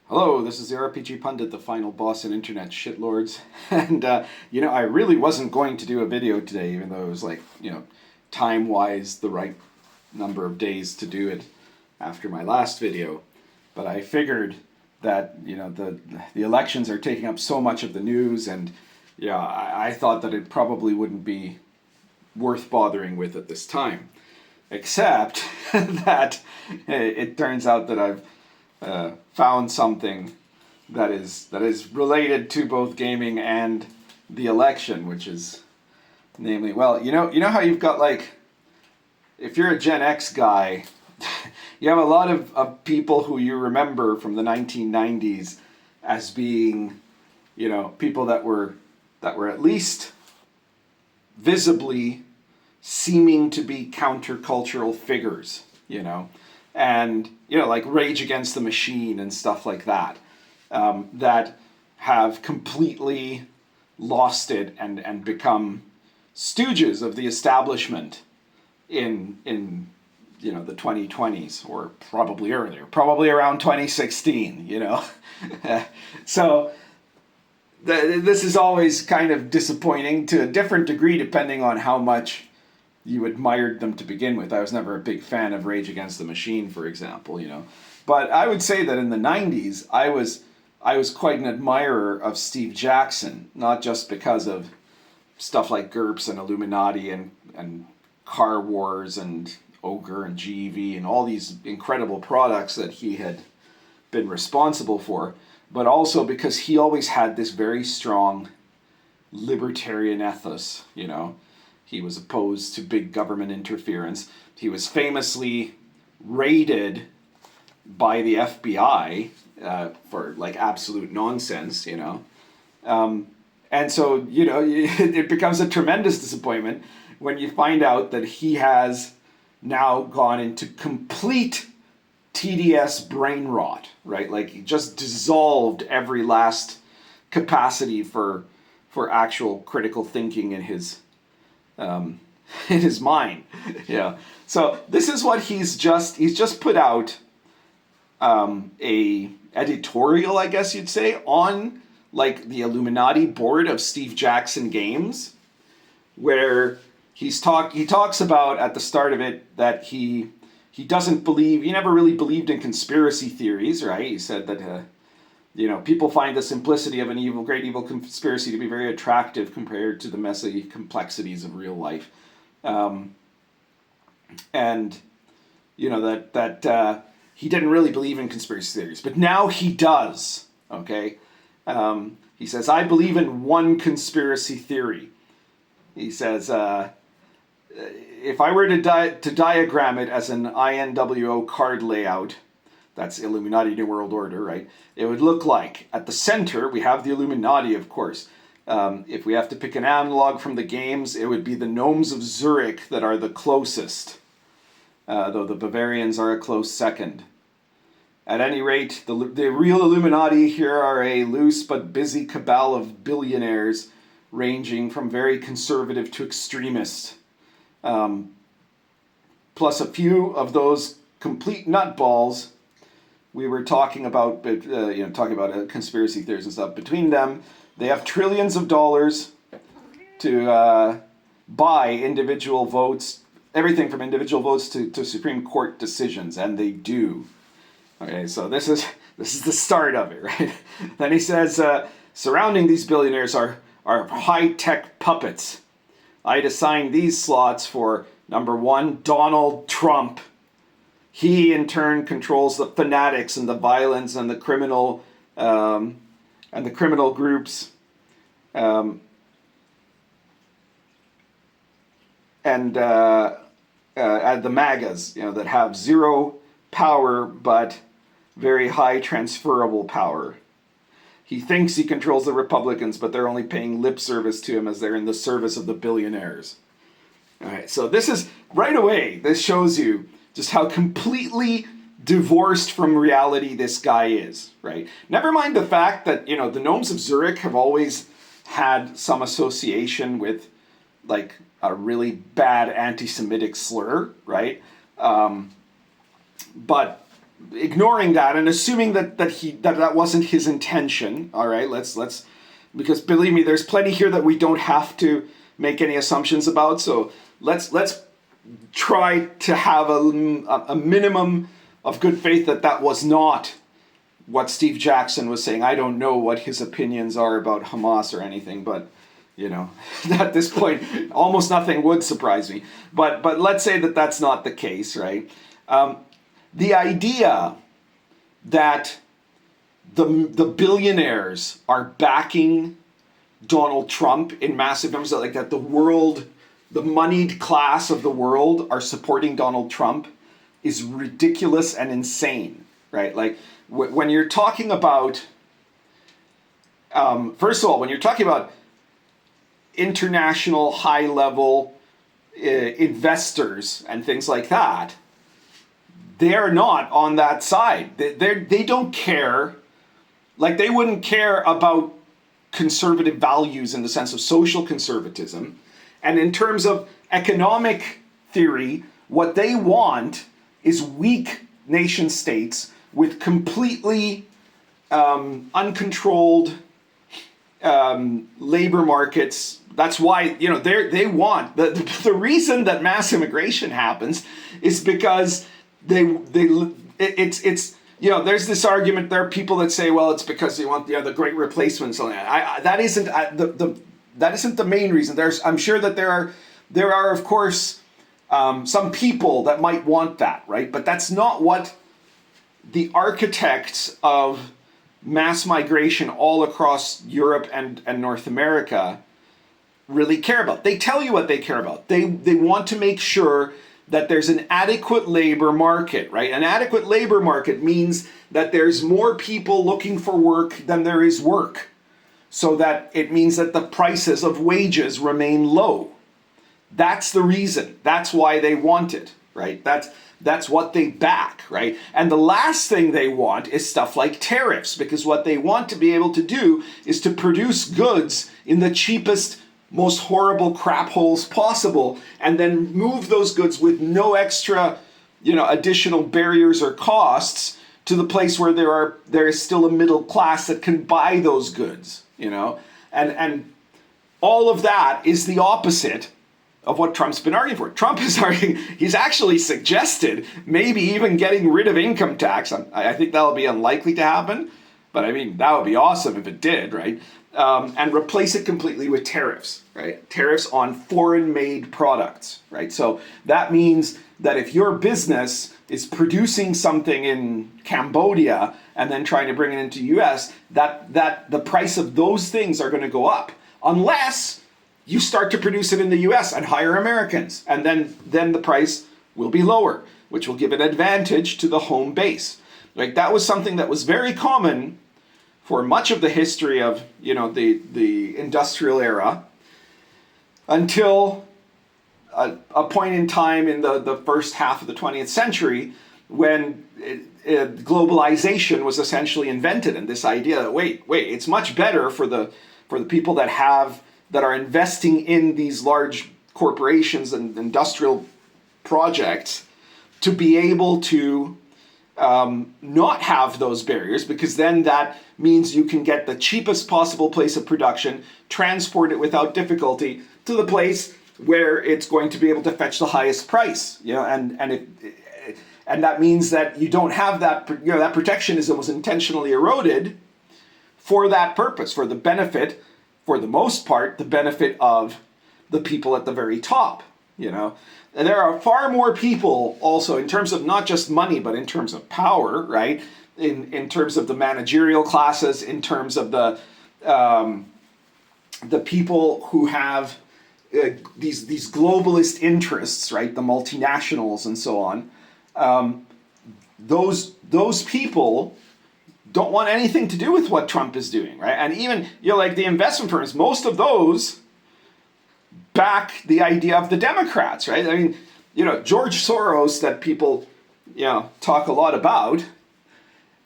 Hello, this is the RPG Pundit, the final boss in internet shitlords. And, I really wasn't going to do a video today, even though it was time-wise the right number of days to do it after my last video. But I figured that, the elections are taking up so much of the news, and, I thought that it probably wouldn't be worth bothering with at this time. Except that it turns out that I've found something that is related to both gaming and the election, which is namely, well, you know how you've got, like, if you're a Gen X guy, you have a lot of people who you remember from the 1990s as being, people that were at least visibly seeming to be countercultural figures, and, like Rage Against the Machine and stuff like that, that have completely lost it and become stooges of the establishment in the 2020s, or probably earlier, probably around 2016, So this is always kind of disappointing to a different degree depending on how much you admired them to begin with. I was never a big fan of Rage Against the Machine, for example, But I would say that in the 90s, I was quite an admirer of Steve Jackson, not just because of stuff like GURPS and Illuminati and Car Wars and OGRE and GEV and all these incredible products that he had been responsible for, but also because he always had this very strong libertarian ethos, He was opposed to big government interference. He was famously raided by the FBI for like absolute nonsense, And so, it becomes a tremendous disappointment when you find out that he has now gone into complete TDS brain rot, right? Like he just dissolved every last capacity for actual critical thinking in his mind. Yeah. So this is what he's just put out a editorial, I guess you'd say, on like the Illuminati board of Steve Jackson Games, where he talks about at the start of it that he never really believed in conspiracy theories, right? He said that people find the simplicity of an great evil conspiracy to be very attractive compared to the messy complexities of real life. And he didn't really believe in conspiracy theories, but now he does, okay? He says, I believe in one conspiracy theory. He says, if I were to diagram it as an INWO card layout, that's Illuminati New World Order, right? It would look like, at the center, we have the Illuminati, of course. If we have to pick an analog from the games, it would be the Gnomes of Zurich that are the closest, though the Bavarians are a close second. At any rate, the real Illuminati here are a loose but busy cabal of billionaires, ranging from very conservative to extremist. Plus a few of those complete nutballs we were talking about, conspiracy theories and stuff. Between them, they have trillions of dollars to buy individual votes, everything from individual votes to Supreme Court decisions, and they do. Okay, so this is the start of it, right? Then he says, surrounding these billionaires are high-tech puppets. I'd assign these slots for, number one, Donald Trump. He, in turn, controls the fanatics and the violence and the criminal groups, and the MAGAs, that have zero power but very high transferable power. He thinks he controls the Republicans, but they're only paying lip service to him as they're in the service of the billionaires. All right, so this is, right away, this shows you just how completely divorced from reality this guy is, right? Never mind the fact that, the Gnomes of Zurich have always had some association with, like, a really bad anti-Semitic slur, right? But ignoring that and assuming that wasn't his intention, all right, let's because believe me, there's plenty here that we don't have to make any assumptions about. So let's try to have a minimum of good faith that was not what Steve Jackson was saying. I don't know what his opinions are about Hamas or anything, but at this point, almost nothing would surprise me. But let's say that that's not the case, right? The idea that the billionaires are backing Donald Trump in massive numbers, like that the moneyed class of the world are supporting Donald Trump is ridiculous and insane, right? Like when you're talking about, first of all, when you're talking about international high-level investors and things like that, they're not on that side. They don't care. Like, they wouldn't care about conservative values in the sense of social conservatism. And in terms of economic theory, what they want is weak nation states with completely uncontrolled labor markets. That's why, they want the reason that mass immigration happens is because it's there's this argument. There are people that say, well, it's because they want the great replacement. So that isn't the main reason. I'm sure that there are of course some people that might want that, right? But that's not what the architects of mass migration all across Europe and North America really care about. They tell you what they care about. They want to make sure that there's an adequate labor market, right? An adequate labor market means that there's more people looking for work than there is work. So that it means that the prices of wages remain low. That's the reason. That's why they want it, right? That's what they back, right? And the last thing they want is stuff like tariffs, because what they want to be able to do is to produce goods in the cheapest, most horrible crap holes possible, and then move those goods with no extra, additional barriers or costs to the place where there is still a middle class that can buy those goods, and all of that is the opposite of what Trump's been arguing for. Trump is arguing, he's actually suggested maybe even getting rid of income tax. I think that'll be unlikely to happen, but I mean, that would be awesome if it did, right? And replace it completely with tariffs, right? Tariffs on foreign-made products, right? So that means that if your business is producing something in Cambodia and then trying to bring it into the US, that the price of those things are going to go up, unless you start to produce it in the US and hire Americans, and then the price will be lower, which will give an advantage to the home base. Like, that was something that was very common for much of the history of the industrial era, until a point in time in the first half of the 20th century when globalization was essentially invented, and this idea that wait, it's much better for the people that are investing in these large corporations and industrial projects to be able to not have those barriers, because then that means you can get the cheapest possible place of production, transport it without difficulty to the place where it's going to be able to fetch the highest price, and that means that you don't have that, that protectionism was intentionally eroded for that purpose, for the benefit, for the most part, the benefit of the people at the very top, And there are far more people also, in terms of not just money, but in terms of power, right? In terms of the managerial classes, in terms of the people who have these globalist interests, right? The multinationals and so on. Those people don't want anything to do with what Trump is doing, right? And even, like the investment firms, most of those back the idea of the Democrats, right? I mean, George Soros, that people, talk a lot about,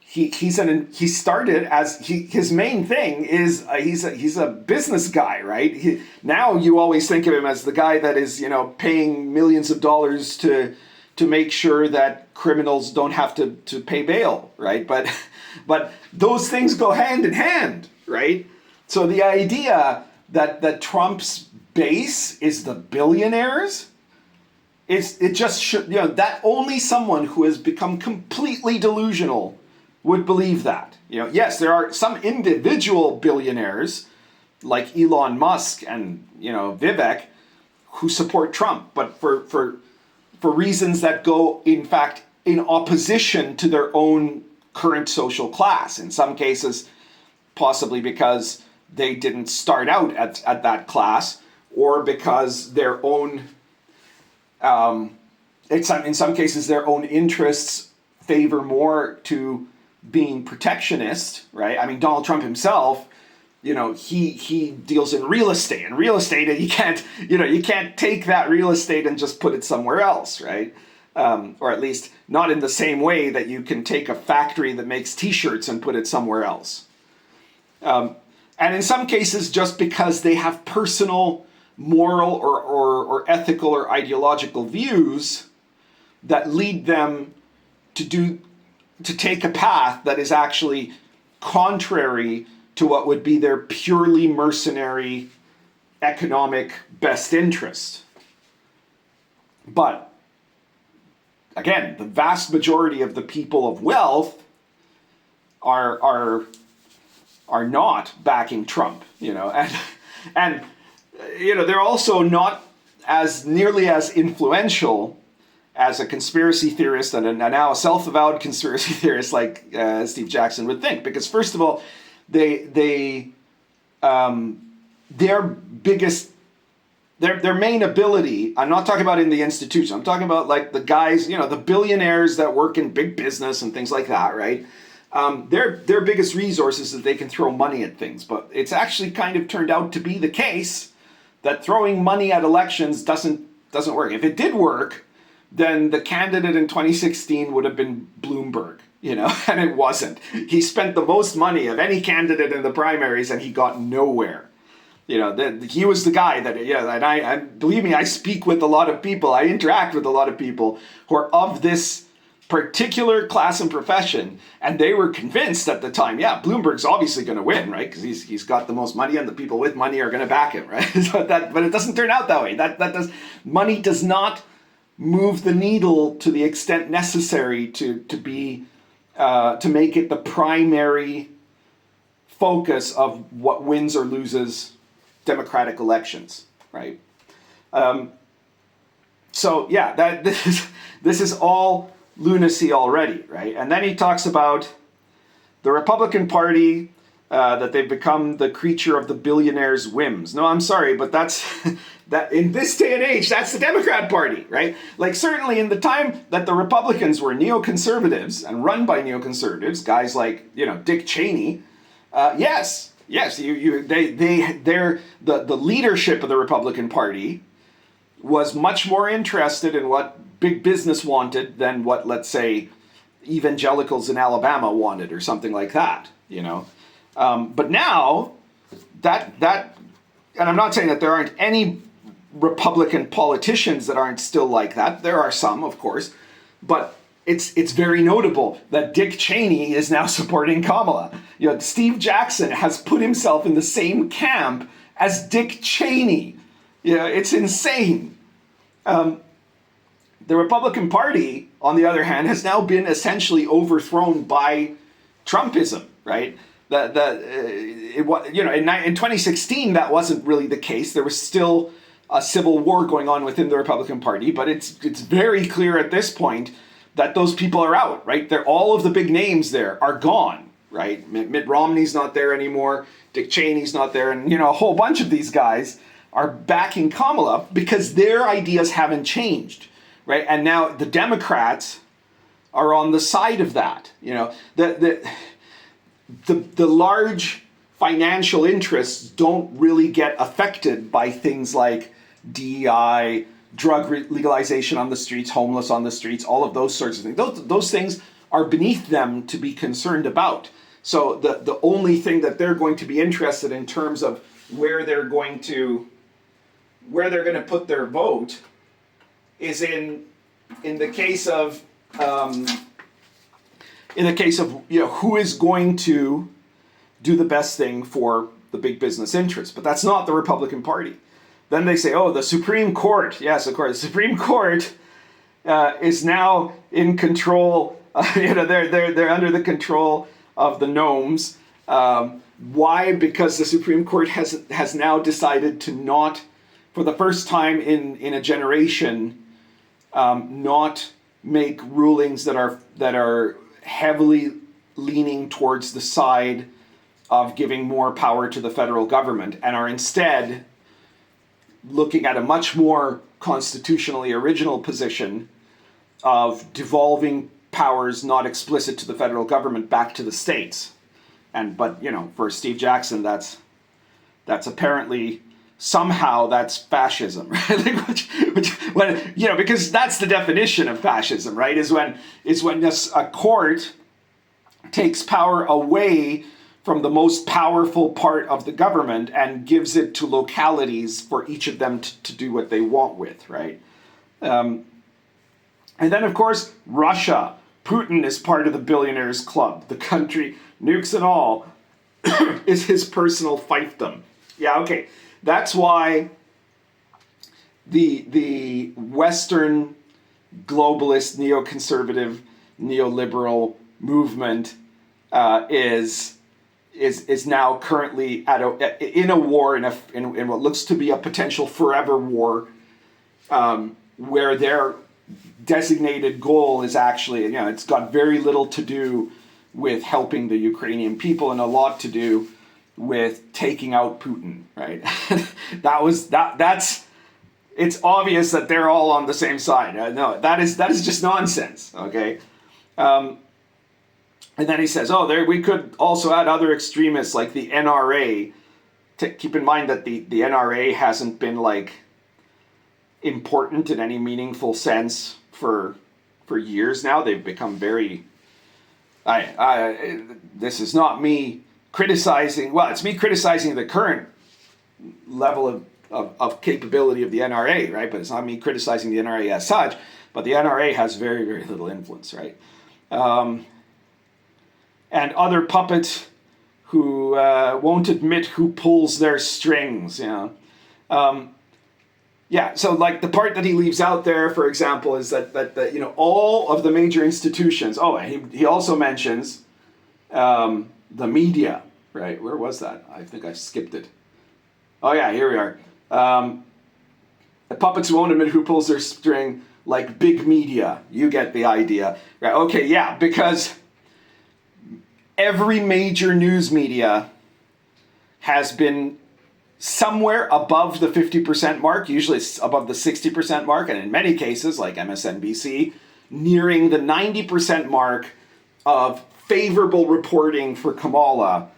he started as his main thing is he's a business guy, right? Now you always think of him as the guy that is, paying millions of dollars to to make sure that criminals don't have to pay bail, right? But those things go hand in hand, right? So the idea that Trump's base is the billionaires, it just should, that only someone who has become completely delusional would believe that. Yes, there are some individual billionaires like Elon Musk and, Vivek who support Trump, but for reasons that go, in fact, in opposition to their own current social class. In some cases, possibly because they didn't start out at that class, or because their own, in some cases, their own interests favor more to being protectionist, right? I mean, Donald Trump himself, he deals in real estate, and you can't take that real estate and just put it somewhere else, right? Or at least not in the same way that you can take a factory that makes t-shirts and put it somewhere else. And in some cases, just because they have personal, moral, or ethical or ideological views that lead them to take a path that is actually contrary to what would be their purely mercenary economic best interest. But again, the vast majority of the people of wealth are not backing Trump, and they're also not as nearly as influential as a conspiracy theorist and now a self-avowed conspiracy theorist like Steve Jackson would think. Because first of all, their main ability, I'm not talking about in the institution, I'm talking about like the guys, the billionaires that work in big business and things like that, right? Their biggest resource is that they can throw money at things. But it's actually kind of turned out to be the case that throwing money at elections doesn't work. If it did work, then the candidate in 2016 would have been Bloomberg, and it wasn't. He spent the most money of any candidate in the primaries and he got nowhere. He was the guy that, and I believe me, I speak with a lot of people, I interact with a lot of people who are of this particular class and profession, and they were convinced at the time, Bloomberg's obviously going to win, right? Because he's got the most money, and the people with money are going to back him, right? But it doesn't turn out that way. Money does not move the needle to the extent necessary to make it the primary focus of what wins or loses democratic elections, right? This is all lunacy already, right? And then he talks about the Republican Party, that they've become the creature of the billionaire's whims. No, I'm sorry, but that in this day and age, that's the Democrat Party, right? Like certainly in the time that the Republicans were neoconservatives and run by neoconservatives, guys like Dick Cheney, yes, the leadership of the Republican Party was much more interested in what big business wanted than what, let's say, evangelicals in Alabama wanted or something like that, But now, and I'm not saying that there aren't any Republican politicians that aren't still like that. There are some, of course. But it's very notable that Dick Cheney is now supporting Kamala. Steve Jackson has put himself in the same camp as Dick Cheney. It's insane. The Republican Party, on the other hand, has now been essentially overthrown by Trumpism, right? In 2016, that wasn't really the case. There was still a civil war going on within the Republican Party, but it's very clear at this point that those people are out, right? All of the big names there are gone, right? Mitt Romney's not there anymore. Dick Cheney's not there. And, a whole bunch of these guys are backing Kamala because their ideas haven't changed, right? And now the Democrats are on the side of that. The large financial interests don't really get affected by things like DEI, drug legalization on the streets, homeless on the streets, all of those sorts of things. Those things are beneath them to be concerned about. So the only thing that they're going to be interested in terms of where they're going to put their vote is in in the case of who is going to do the best thing for the big business interests, but that's not the Republican Party. Then they say, oh, the Supreme Court. Yes, of course, the Supreme Court is now in control. They're under the control of the gnomes. Why? Because the Supreme Court has now decided to not, for the first time in a generation, not make rulings that are heavily leaning towards the side of giving more power to the federal government, and are instead looking at a much more constitutionally original position of devolving powers not explicit to the federal government back to the states. But for Steve Jackson, that's apparently somehow that's fascism, right? Because that's the definition of fascism, right? Is when a court takes power away from the most powerful part of the government and gives it to localities for each of them to do what they want with, right? And then, of course, Russia. Putin is part of the billionaires club. The country, nukes and all, is his personal fiefdom. Yeah, okay. That's why the Western globalist, neoconservative, neoliberal movement is now currently in a war, in what looks to be a potential forever war, where their designated goal is actually, it's got very little to do with helping the Ukrainian people and a lot to do with taking out Putin, right? It's obvious that they're all on the same side. No, that is just nonsense, okay? And then he says, we could also add other extremists like the NRA. Keep in mind that the NRA hasn't been important in any meaningful sense for years now. They've become very. This is not me criticizing. Well, it's me criticizing the current level of capability of the NRA, right? But it's not me criticizing the NRA as such. But the NRA has very, very little influence, right? And other puppets who won't admit who pulls their strings, Yeah, so the part that he leaves out there, for example, is that all of the major institutions. Oh, he also mentions the media, right? Where was that? I think I skipped it. Oh yeah, here we are. The puppets who won't admit who pulls their string, like big media. You get the idea, right? Okay, yeah, because every major news media has been somewhere above the 50% mark, usually it's above the 60% mark, and in many cases, like MSNBC, nearing the 90% mark of favorable reporting for Kamala,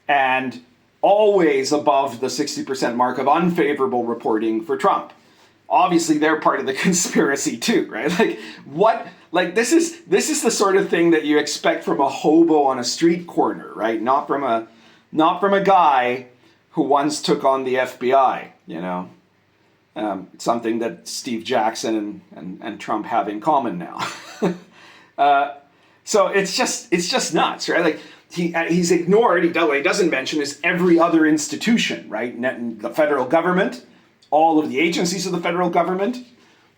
and always above the 60% mark of unfavorable reporting for Trump. Obviously, they're part of the conspiracy too, right? This is the sort of thing that you expect from a hobo on a street corner, right? Not from a guy who once took on the FBI, something that Steve Jackson and Trump have in common now. So it's just nuts, right? He's ignored. What he doesn't mention is every other institution, right? The federal government, all of the agencies of the federal government,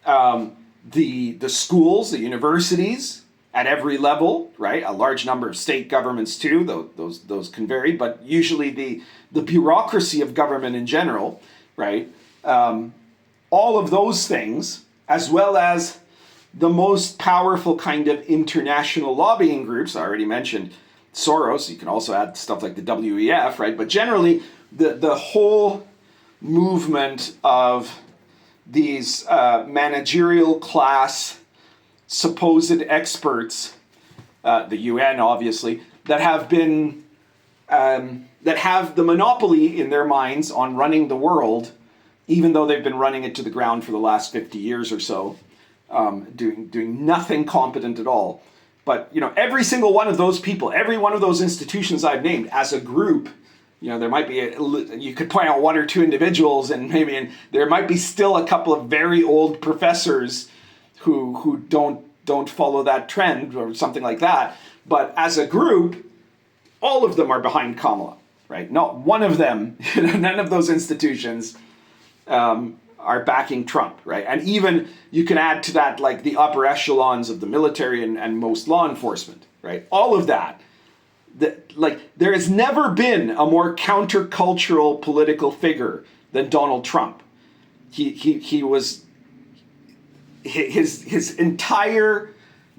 the schools, the universities at every level, right? A large number of state governments too. Those can vary, but usually the bureaucracy of government in general, right? All of those things, as well as the most powerful kind of international lobbying groups. I already mentioned Soros. You can also add stuff like the WEF, right? But generally, the whole movement of these managerial class supposed experts, the UN obviously, that have been that have the monopoly in their minds on running the world, even though they've been running it to the ground for the last 50 years or so, doing nothing competent at all. But every single one of those people, every one of those institutions I've named as a group, there might be you could point out one or two individuals, and there might be still a couple of very old professors who don't follow that trend or something like that. But as a group, all of them are behind Kamala, right? Not one of them, none of those institutions are backing Trump, right? And even you can add to that like the upper echelons of the military and most law enforcement, right? All of that. Like there has never been a more countercultural political figure than Donald Trump. He was his entire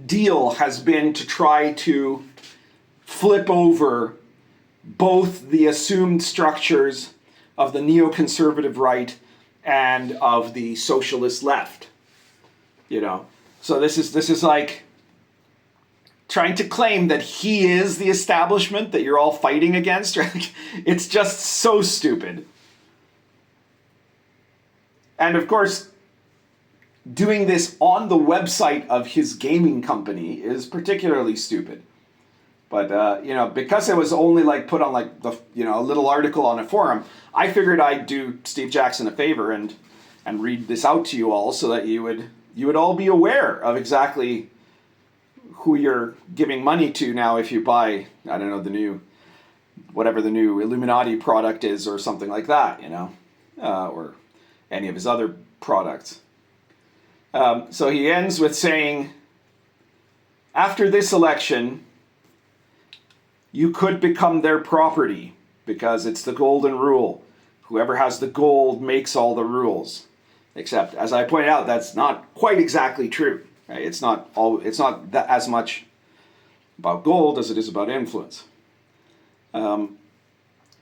deal has been to try to flip over both the assumed structures of the neoconservative right and of the socialist left. You know, so this is like trying to claim that he is the establishment that you're all fighting against, right? It's just so stupid. And of course, doing this on the website of his gaming company is particularly stupid. But, you know, because it was only like put on like the, you know, a little article on a forum, I figured I'd do Steve Jackson a favor and read this out to you all so that you would all be aware of exactly who you're giving money to now if you buy, I don't know, whatever the new Illuminati product is or something like that, you know, or any of his other products. So he ends with saying, after this election, you could become their property because it's the golden rule. Whoever has the gold makes all the rules. Except, as I pointed out, that's not quite exactly true. Right? It's not that as much about gold as it is about influence. And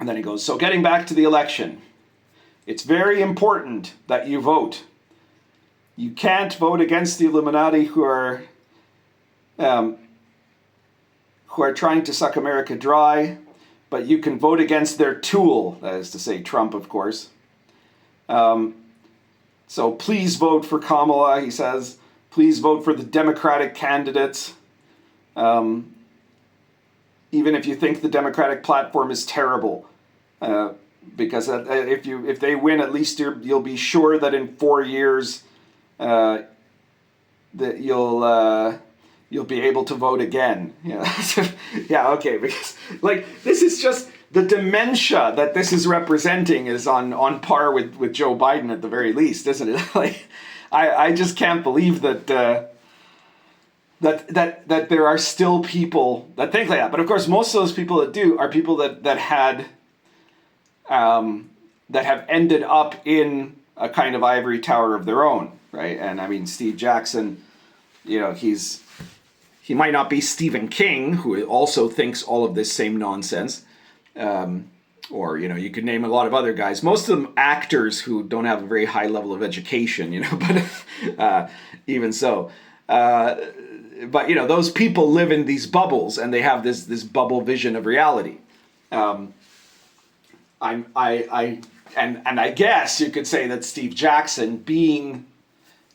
then he goes, so getting back to the election, it's very important that you vote. You can't vote against the Illuminati who are trying to suck America dry, but you can vote against their tool, that is to say Trump, of course. So please vote for Kamala, he says. Please vote for the Democratic candidates. Even if you think the Democratic platform is terrible. Because if they win, at least you'll be sure that in 4 years that you'll be able to vote again. Yeah, yeah, okay. Because like this is just the dementia that this is representing is on par with Joe Biden at the very least, isn't it? Like I just can't believe that there are still people that think like that. But of course, most of those people that do are people that have ended up in a kind of ivory tower of their own, right? And I mean, Steve Jackson, you know, he might not be Stephen King, who also thinks all of this same nonsense, or you know, you could name a lot of other guys. Most of them actors who don't have a very high level of education, you know. But even so. But you know, those people live in these bubbles, and they have this bubble vision of reality. And I guess you could say that Steve Jackson, being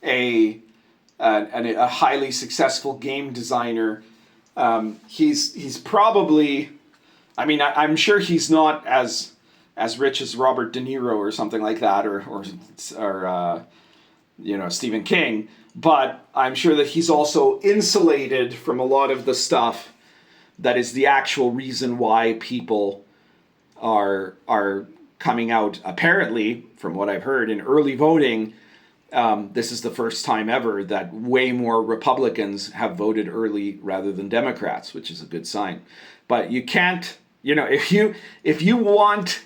a highly successful game designer, he's probably, I mean, I'm sure he's not as rich as Robert De Niro or something like that, or you know, Stephen King. But I'm sure that he's also insulated from a lot of the stuff that is the actual reason why people are coming out. Apparently, from what I've heard, in early voting, this is the first time ever that way more Republicans have voted early rather than Democrats, which is a good sign. But you can't, you know, if you want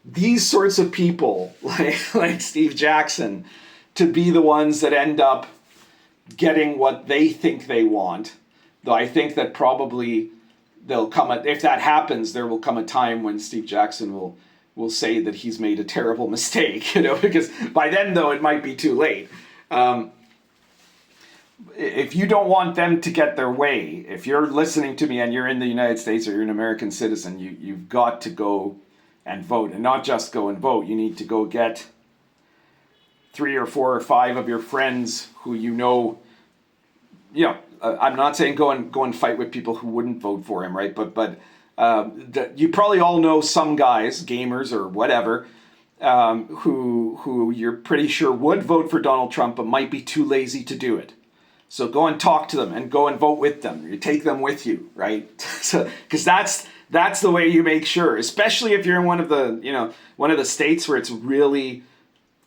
these sorts of people like Steve Jackson to be the ones that end up getting what they think they want, though I think that probably if that happens, there will come a time when Steve Jackson will say that he's made a terrible mistake, you know, because by then, though, it might be too late. If you don't want them to get their way, if you're listening to me and you're in the United States or you're an American citizen, you've got to go and vote, and not just go and vote. You need to go get 3 or 4 or 5 of your friends who you know. I'm not saying go and fight with people who wouldn't vote for him, right? But you probably all know some guys, gamers or whatever, who you're pretty sure would vote for Donald Trump but might be too lazy to do it. So go and talk to them and go and vote with them. You take them with you, right? So because that's the way you make sure, especially if you're in one of the states where it's really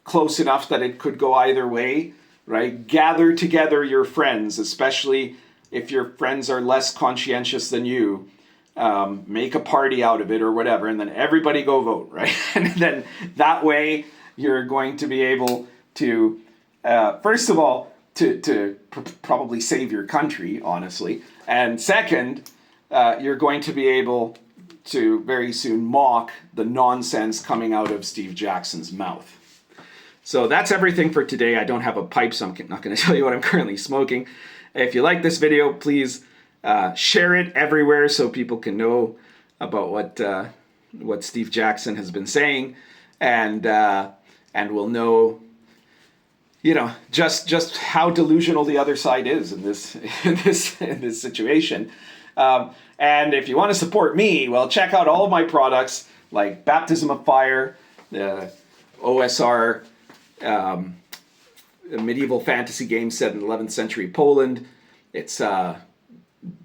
close enough that it could go either way, right? Gather together your friends, especially if your friends are less conscientious than you. Make a party out of it or whatever, and then everybody go vote, right? And then that way you're going to be able to, first of all, to probably save your country, honestly. And second, you're going to be able to very soon mock the nonsense coming out of Steve Jackson's mouth. So that's everything for today. I don't have a pipe, so I'm not going to tell you what I'm currently smoking. If you like this video, please share it everywhere so people can know about what Steve Jackson has been saying, and will know, just how delusional the other side is in this situation. And if you want to support me, well, check out all of my products like Baptism of Fire, the OSR medieval fantasy game set in 11th century Poland. It's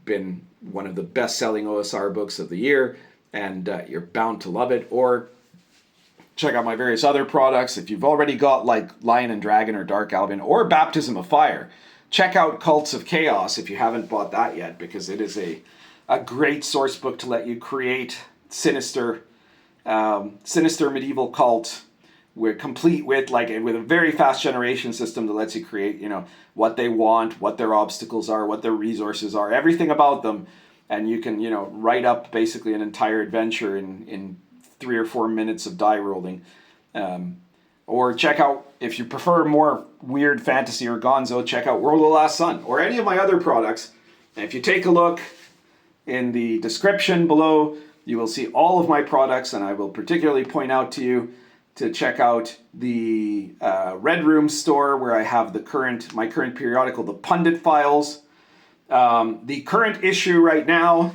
been one of the best-selling OSR books of the year, and you're bound to love it. Or check out my various other products. If you've already got like Lion and Dragon or Dark Albion or Baptism of Fire, check out Cults of Chaos if you haven't bought that yet, because it is a great source book to let you create sinister medieval cult, complete with a very fast generation system that lets you create, what they want, what their obstacles are, what their resources are, everything about them. And you can, write up basically an entire adventure in 3 or 4 minutes of die rolling. Or check out, if you prefer more weird fantasy or Gonzo, check out World of the Last Sun or any of my other products. And if you take a look in the description below, you will see all of my products, and I will particularly point out to you to check out the Red Room store, where I have my current periodical, the Pundit Files. The current issue right now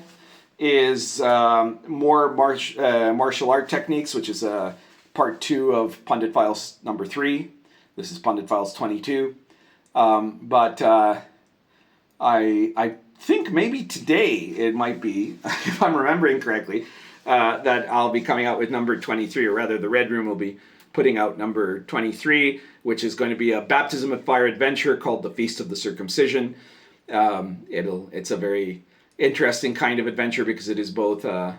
is more martial art techniques, which is part 2 of Pundit Files number 3. This is Pundit Files 22. But I think maybe today it might be, if I'm remembering correctly, that I'll be coming out with number 23, or rather the Red Room will be putting out number 23, which is going to be a Baptism of Fire adventure called The Feast of the Circumcision. It's a very interesting kind of adventure because it is both a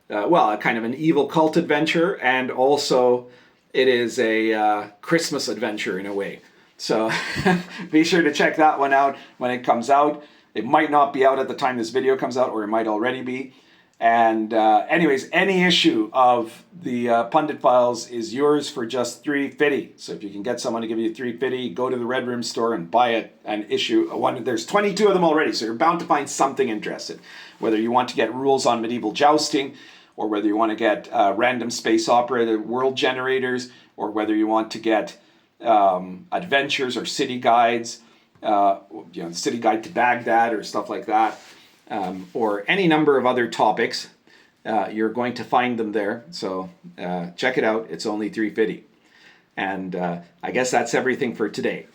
kind of an evil cult adventure, and also it is a Christmas adventure in a way. So be sure to check that one out when it comes out. It might not be out at the time this video comes out, or it might already be. And anyways, any issue of the Pundit Files is yours for just $3.50. So if you can get someone to give you $3.50, go to the Red Room store and buy an issue. There's 22 of them already, so you're bound to find something interesting. Whether you want to get rules on medieval jousting, or whether you want to get random space opera, the world generators, or whether you want to get adventures or city guides, the city guide to Baghdad or stuff like that. Or any number of other topics, you're going to find them there. So check it out. It's only $3.50. And I guess that's everything for today.